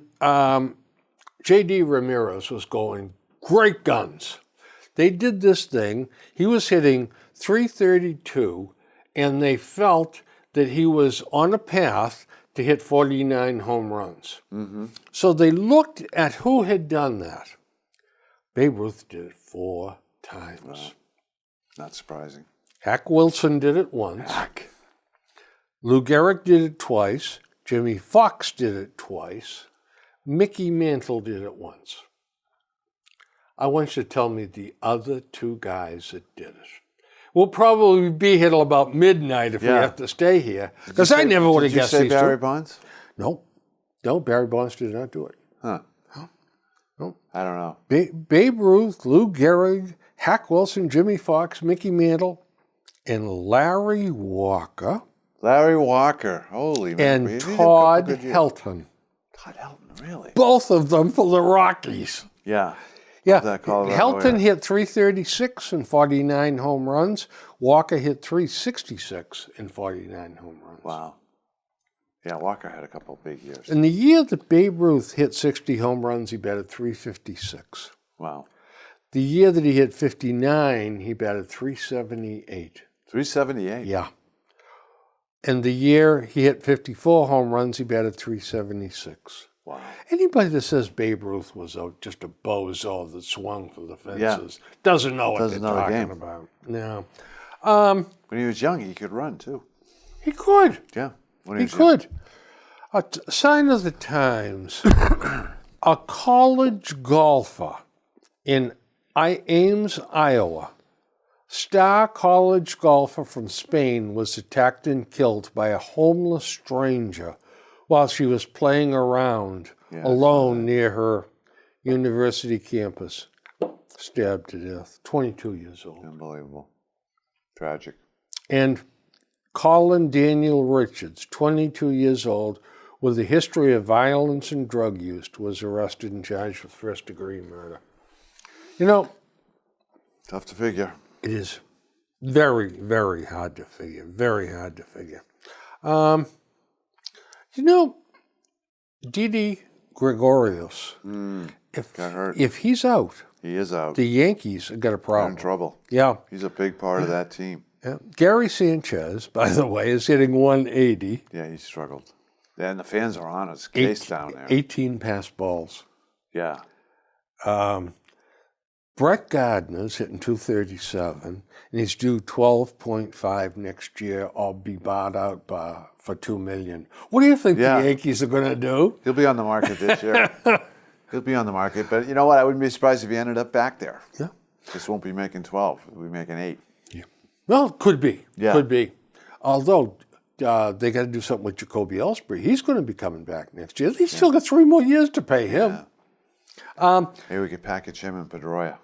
J.D. Ramirez was going great guns, they did this thing. He was hitting .332, and they felt that he was on a path to hit 49 home runs. Mm-hmm. So they looked at who had done that. Babe Ruth did it 4 times.
Wow. Not surprising.
Hack Wilson did it once.
Hack.
Lou Gehrig did it twice. Jimmy Fox did it twice. Mickey Mantle did it once. I want you to tell me the other 2 guys that did it. We'll probably be here till about midnight if we have to stay here, because I never would have guessed
Did you
these
say Barry
2.
Bonds?
No, Barry Bonds did not do it.
Huh.
No.
I don't know.
Babe Ruth, Lou Gehrig, Hack Wilson, Jimmy Fox, Mickey Mantle, and Larry Walker,
Larry Walker. Holy man.
and Todd Helton.
Todd Helton, really?
Both of them for the Rockies.
Yeah.
Yeah,
That Colorado,
Helton
yeah.
hit .336 and 49 home runs. Walker hit .366 and 49 home runs.
Wow. Yeah, Walker had a couple of big years.
In the year that Babe Ruth hit 60 home runs, he batted .356.
Wow.
The year that he hit 59, he batted .378.
378.
Yeah. And the year he hit 54 home runs, he batted .376.
Wow.
Anybody that says Babe Ruth was just a bozo that swung for the fences doesn't know what
Doesn't
they're
know the
talking
game.
about. No.
When he was young, he could run too.
He could.
Yeah. When
He
was young.
could. A sign of the times. A college golfer in Ames, Iowa. Star college golfer from Spain was attacked and killed by a homeless stranger while she was playing around alone near her university campus. Stabbed to death. 22 years old.
Unbelievable. Tragic.
And Colin Daniel Richards, 22 years old, with a history of violence and drug use, was arrested and charged with first-degree murder. You know,
Tough to figure.
it is very, very hard to figure. Very hard to figure. You know, Didi Gregorius,
Got hurt.
if he's out,
He is out.
the Yankees have got a
They're
problem.
in trouble.
Yeah.
He's a big part of that team.
Yeah. Gary Sanchez, by the way, is hitting 180.
Yeah, he struggled. And the fans are on his case down there.
18 pass balls.
Yeah.
Brett Gardner's hitting 237, and he's due 12.5 next year, or be bought out for $2 million. What do you think
Yeah.
the Yankees are going to do?
He'll be on the market this year. He'll be on the market. But you know what? I wouldn't be surprised if he ended up back there.
Yeah.
Just won't be making 12. He'll be making 8.
Well, could be.
Yeah.
Could be. Although they got to do something with Jacoby Ellsbury. He's going to be coming back next year. He's still got 3 more years to pay him.
Maybe we could package him in Pedroia.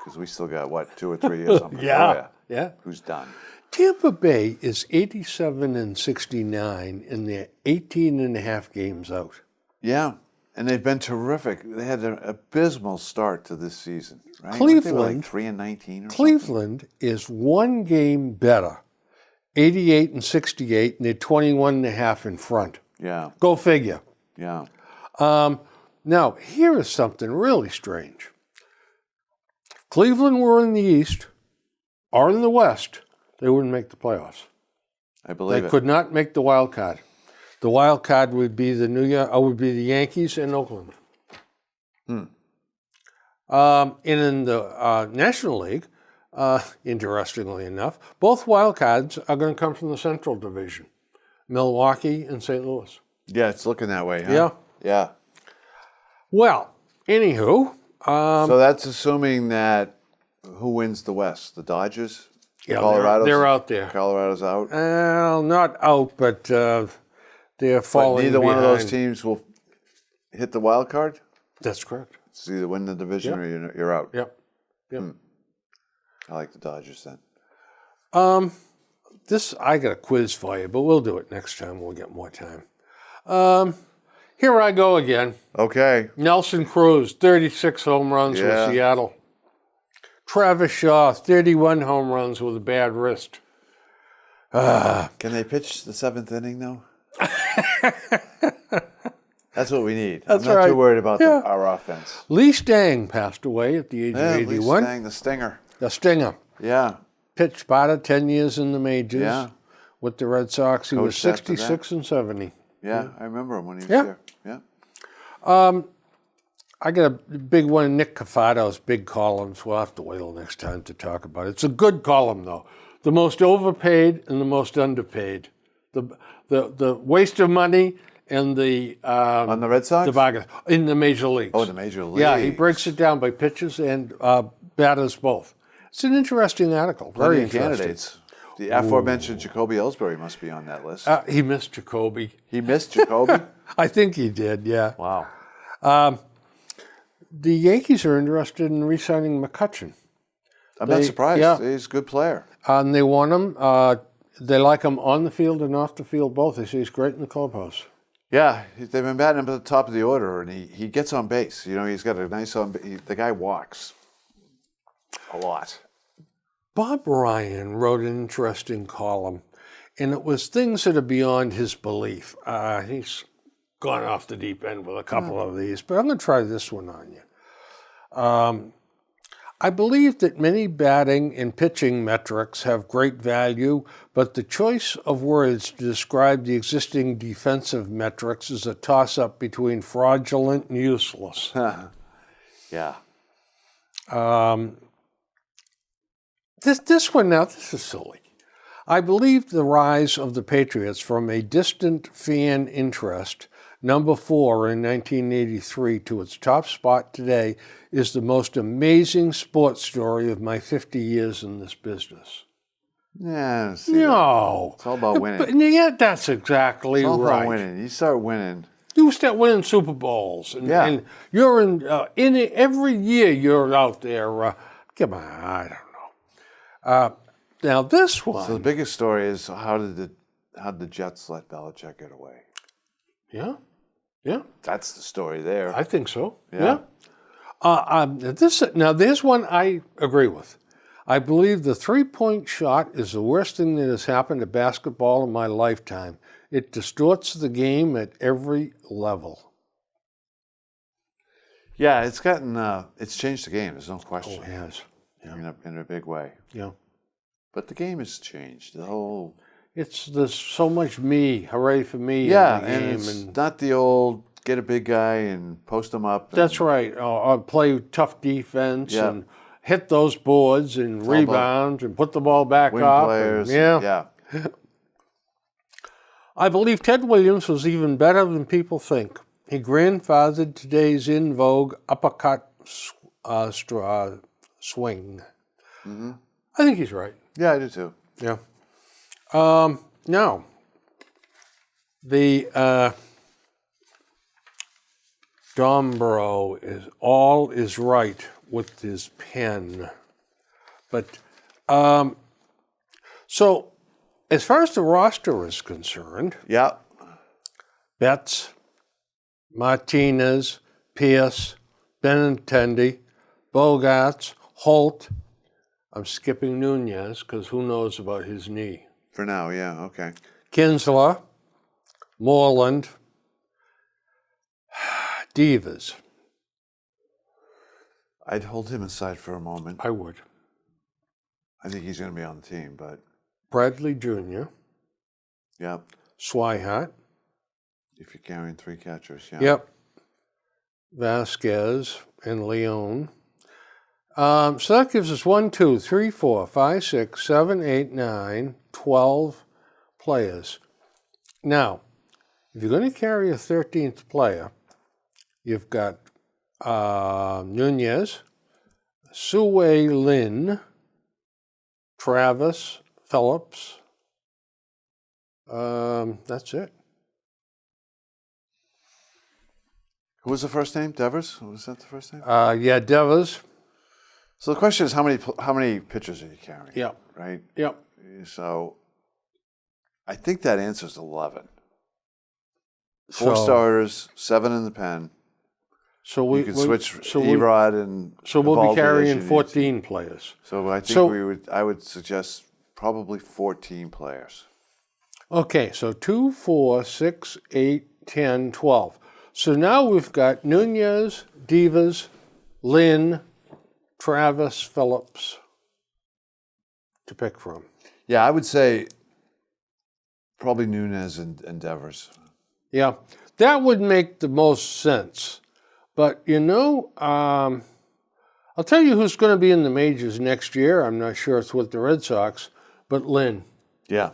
Because we still got, 2 or 3 years on Pedroia.
Yeah.
Who's done?
Tampa Bay is 87-69 in their 18 and a half games out.
Yeah. And they've been terrific. They had an abysmal start to this season, right?
Cleveland-
Weren't they like 3-19 or
Cleveland is 1 game better 88 and 68, and they're 21 and a half in front.
Yeah.
Go figure.
Yeah.
Now, here is something really strange. If Cleveland were in the East or in the West, they wouldn't make the playoffs.
I believe
They
it.
could not make the wild card. The wild card would be the Yankees and Oakland. And in the National League, interestingly enough, both wild cards are going to come from the Central Division, Milwaukee and St. Louis.
Yeah, it's looking that way, huh?
Yeah.
Yeah.
Well, anywho,
So that's assuming that who wins the West? The Dodgers?
yeah,
Colorado's,
they're out there.
Colorado's out.
Well, not out, but they're
But
falling
neither one of those
behind.
teams will hit the wild card?
That's correct.
It's either win the division
Yep.
or you're out.
Yep. Yep.
I like the Dodgers then.
I got a quiz for you, but we'll do it next time. We'll get more time. Here I go again.
Okay.
Nelson Cruz, 36 home runs
Yeah.
with Seattle. Travis Shaw, 31 home runs with a bad wrist.
Can they pitch the seventh inning though? That's what we need.
That's
I'm not
right.
too worried about
Yeah.
our offense.
Lee Stang passed away at the age
Yeah,
of
at least
81.
Stang, the stinger.
The Stinger.
Yeah.
Pitched about 10 years in the majors
Yeah.
with the Red Sox. He was
Coached after that.
66 and 70.
Yeah, I remember him when he was
Yeah.
there. Yeah.
I got a big one, Nick Cafado's big columns. We'll have to wait till next time to talk about it. It's a good column, though. The most overpaid and the most underpaid. The waste of money and the
On the Red Sox?
the bargain in the major leagues.
Oh, the major league.
Yeah, he breaks it down by pitchers and batters both. It's an interesting article. Very
Plenty of
interesting.
candidates. The aforementioned Jacoby Ellsbury must be on that list.
He missed Jacoby.
He missed Jacoby?
I think he did, yeah.
Wow.
The Yankees are interested in re-signing McCutchen.
I'm not surprised.
yeah.
He's a good player.
And they want him. They like him on the field and off the field both. They say he's great in the clubhouse.
Yeah, they've been batting him at the top of the order, and he gets on base. You know, he's got a nice the guy walks a lot.
Bob Ryan wrote an interesting column, and it was things that are beyond his belief. He's gone off the deep end with a couple of these, but I'm going to try this one on you. I believe that many batting and pitching metrics have great value, but the choice of words to describe the existing defensive metrics is a toss-up between fraudulent and useless.
Yeah.
This one now, this is silly. I believe the rise of the Patriots from a distant fan interest, number 4 in 1983, to its top spot today is the most amazing sports story of my 50 years in this business.
Yeah. See,
No.
It's all about winning.
But yeah, that's exactly
It's all
right.
about winning. You start winning.
You start winning Super Bowls, and,
Yeah.
and you're in it every year. You're out there. Come on, I don't know. Now this one,
So the biggest story is how did the Jets let Belichick get away?
yeah,
That's the story there.
I think so.
Yeah.
Now there's one I agree with. I believe the three-point shot is the worst thing that has happened to basketball in my lifetime. It distorts the game at every level.
Yeah, it's changed the game. There's no question.
It has.
In a big way.
Yeah.
But the game has changed. The whole
There's so much me, hooray for me.
yeah,
in the
and
game,
it's not the old get a big guy and post him up.
That's right. Or play tough defense
Yeah.
and hit those boards and
all
rebound and put the ball back
Wing
up.
players.
Yeah. I believe Ted Williams was even better than people think. He grandfathered today's in vogue uppercut swing.
Mm-hmm.
I think he's right.
Yeah, I do too.
Yeah. Now, the Dombro is right with his pen, but so as far as the roster is concerned,
Yeah.
Betts, Martinez, Pierce, Benintendi, Bogarts, Holt. I'm skipping Nunez because who knows about his knee.
For now, yeah, okay.
Kinsler, Moreland, Devers.
I'd hold him aside for a moment.
I would.
I think he's going to be on the team, but
Bradley Jr.,
yeah,
Swihart.
if you're carrying 3 catchers, yeah.
Yep. Vasquez and Leon. So that gives us 1, 2, 3, 4, 5, 6, 7, 8, 9, 12 players. Now, if you're going to carry a 13th player, you've got Nunez, Sue Lin, Travis Phillips. That's it.
Who was the first name? Devers? Was that the first name?
Yeah, Devers.
So the question is, how many pitchers are you carrying?
Yep.
Right?
Yep.
So I think that answers 11. 4
So-
starters, 7 in the pen.
So
You can switch
so
Erod and
So we'll
Evaldi
be
as
carrying
you need.
14 players.
So I think
So-
I would suggest probably 14 players.
Okay, so 2, 4, 6, 8, 10, 12. So now we've got Nunez, Devers, Lynn, Travis Phillips to pick from.
Yeah, I would say probably Nunez and Devers.
Yeah, that would make the most sense. But, I'll tell you who's going to be in the majors next year. I'm not sure it's with the Red Sox, but Lynn.
Yeah.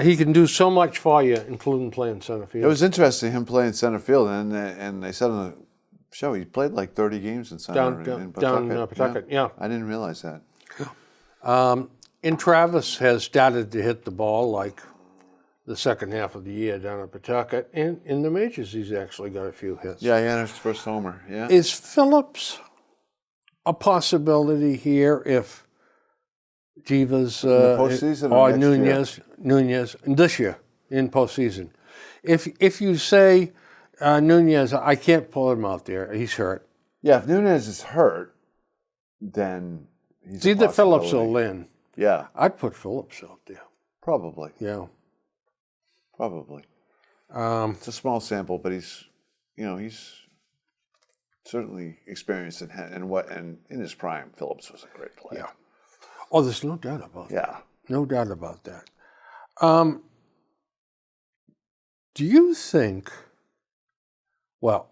He can do so much for you, including playing center field.
It was interesting, him playing center field, and they said on the show he played like 30 games in center in
Pawtucket, yeah.
I didn't realize that.
And Travis has started to hit the ball like the second half of the year down at Pawtucket. And in the majors, he's actually got a few hits.
Yeah, he had his first homer. Yeah.
Is Phillips a possibility here if Divas
postseason or
or
next
Nunez this year in postseason? If you say Nunez, I can't pull him out there. He's hurt.
Yeah, if Nunez is hurt, then he's
It's either Phillips or Lynn.
Yeah,
I'd put Phillips out there.
probably.
Yeah.
Probably. It's a small sample, but he's certainly experienced and in his prime, Phillips was a great player.
Yeah. Oh, there's no doubt about that.
Yeah.
No doubt about that. Do you think? Well,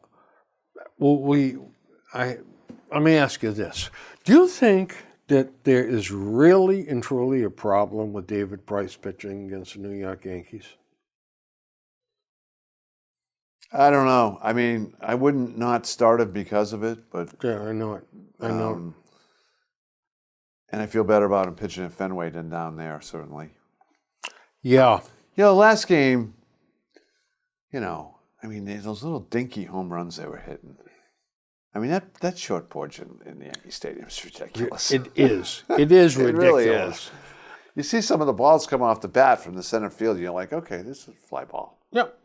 let me ask you this: do you think that there is really and truly a problem with David Price pitching against the New York Yankees?
I don't know. I mean, I wouldn't not start it because of it, but
Yeah, I know it. I know it.
and I feel better about him pitching at Fenway than down there, certainly.
Yeah.
Last game, those little dinky home runs they were hitting. I mean, that short porch in the Yankee Stadium is ridiculous.
It is. It is
It
ridiculous.
really is. You see some of the balls come off the bat from the center field, you're like, okay, this is a fly ball.
Yep.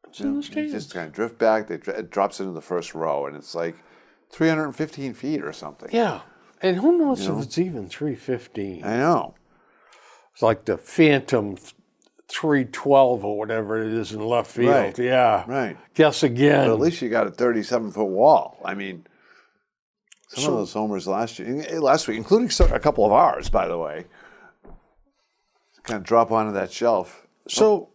It's in the
You
stadium.
just kind of drift back, it drops into the first row, and it's like 315 feet or something.
Yeah. And who knows if it's even 315?
I know.
It's like the Phantom 312 or whatever it is in left field.
Right.
Yeah.
Right.
Guess again.
But at least you got a 37-foot wall. I mean, some of those homers last week, including a couple of ours, by the way, kind of drop onto that shelf.
So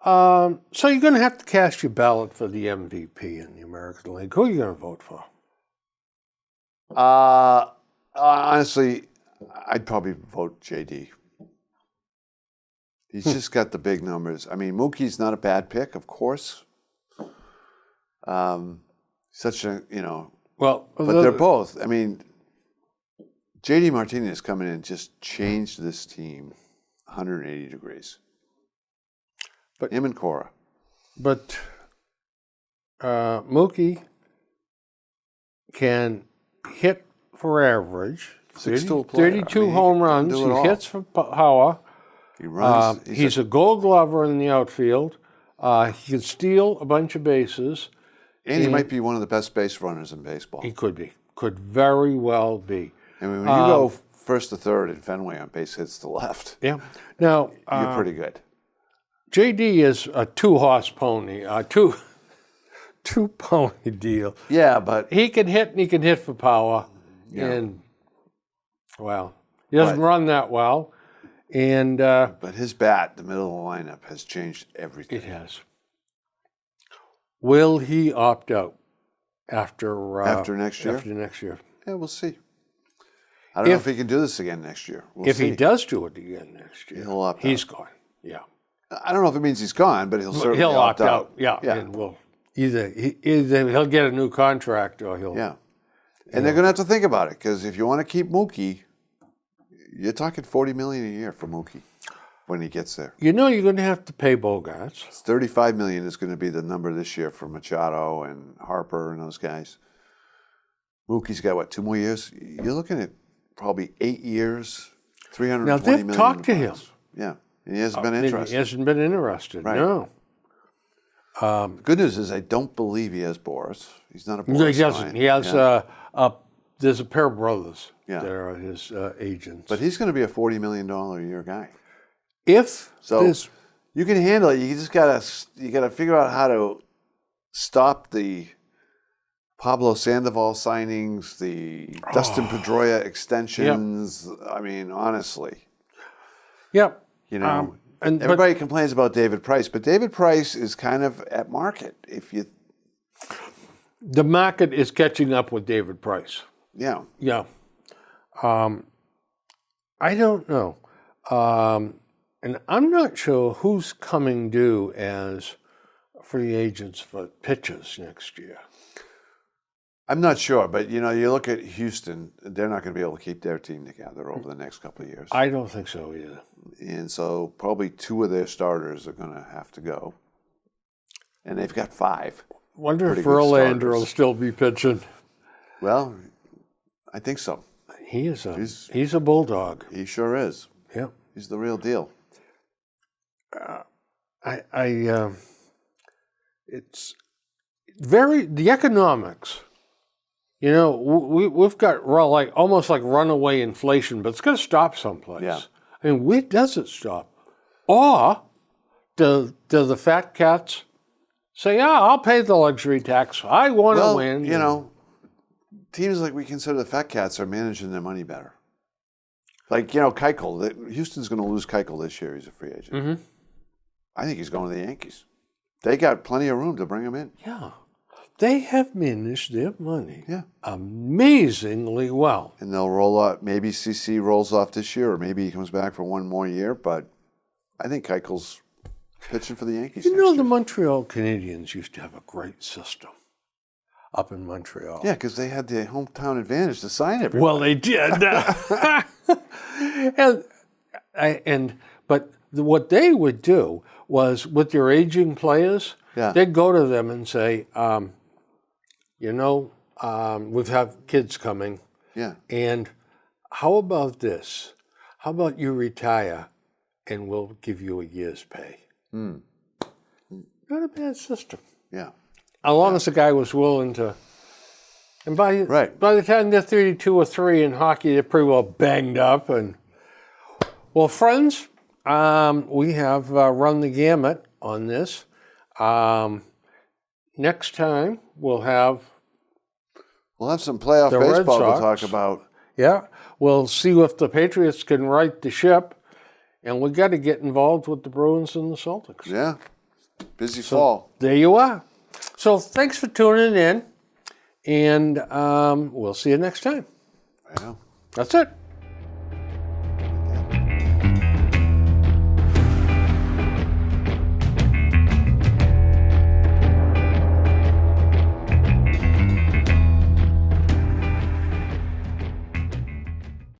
you're going to have to cast your ballot for the MVP in the American League. Who are you going to vote for?
Honestly, I'd probably vote JD. He's just got the big numbers. I mean, Mookie's not a bad pick, of course. Such a,
Well,
but they're both. I mean, JD Martinez coming in just changed this team 180 degrees.
But-
him and Cora.
But Mookie can hit for average.
6-tool player.
32
I mean,
home
he can
runs.
do
He
it all.
hits for power.
He runs.
He's a Gold Glover in the outfield. He can steal a bunch of bases.
and he might be one of the best base runners in baseball.
He could be. Could very well be.
I mean, when you go first to third in Fenway on base hits to left,
Yeah. Now,
you're pretty good.
JD is a two-horse pony, two pony deal.
Yeah, but
He can hit and he can hit for power.
Yeah.
And, well, he doesn't
But-
run that well. And
but his bat, the middle of the lineup, has changed everything.
it has. Will he opt out after
Next year?
After next year.
Yeah, we'll see. I don't know if he can do this again next year. We'll
If
see.
he does do it again next year,
He'll opt
he's gone. Yeah.
I don't know if it means he's gone, but he'll certainly
He'll opt out.
out.
Yeah.
Yeah.
And we'll either he'll get a new contract or he'll.
Yeah. And they're going to have to think about it, because if you want to keep Mookie, you're talking $40 million a year for Mookie when he gets there.
You know you're going to have to pay Bogarts.
$35 million is going to be the number this year for Machado and Harper and those guys. Mookie's got, what, 2 more years? You're looking at probably 8 years, $320
Now
million.
they've talked to him.
Yeah. And he hasn't been
He
interested.
hasn't been interested.
Right.
No.
The good news is I don't believe he has Boris. He's not a Boris
No, he doesn't.
client.
He has
Yeah.
there's a pair of brothers
Yeah.
that are his agents.
But he's going to be a $40 million a year guy.
if
So
this,
you can handle it. You just gotta figure out how to stop the Pablo Sandoval signings, the Dustin Pedroia extensions. I mean, honestly,
yep.
you know,
but
everybody complains about David Price, but David Price is kind of at market. If you,
the market is catching up with David Price.
yeah,
Yeah. I don't know. And I'm not sure who's coming due as free agents for pitchers next year.
I'm not sure, but you know, you look at Houston; they're not going to be able to keep their team together over the next couple of years,
I don't think so either.
and so probably 2 of their starters are going to have to go, and they've got 5.
Wonder
Pretty
if
good
Verlander
starters.
will still be pitching.
Well, I think so.
He is he's a bulldog.
He sure is.
Yeah.
He's the real deal.
It's very the economics. You know, we've got like almost like runaway inflation, but it's going to stop someplace.
Yeah.
I mean, where does it stop? Or do the fat cats say, "Yeah, I'll pay the luxury tax. I want to
Well,
win."
you know, teams like we consider the Fat Cats are managing their money better. Like, you know, Keuchel. Houston's going to lose Keuchel this year. He's a free agent.
Mhm.
I think he's going to the Yankees. They got plenty of room to bring him in.
Yeah, they have managed their money
Yeah.
amazingly well.
And they'll roll out. Maybe CC rolls off this year, or maybe he comes back for 1 more year. But I think Keuchel's pitching for the Yankees.
You
next
know,
year.
the Montreal Canadiens used to have a great system up in Montreal.
Yeah, because they had the hometown advantage to sign everybody.
Well, they did. But what they would do was with their aging players,
Yeah.
they'd go to them and say, we've have kids coming,
Yeah.
and how about this? How about you retire and we'll give you a year's pay? Not a bad system.
Yeah.
As long as the guy was willing to. And by the time they're 32 or 3 in hockey, they're pretty well banged up. And well, friends, we have run the gamut on this. Next time we'll have
some playoff
The Red
baseball to
Sox.
talk about.
we'll see if the Patriots can right the ship, and we got to get involved with the Bruins and the Celtics.
Yeah. Busy fall.
There you are. So thanks for tuning in, and we'll see you next time.
I know.
That's it.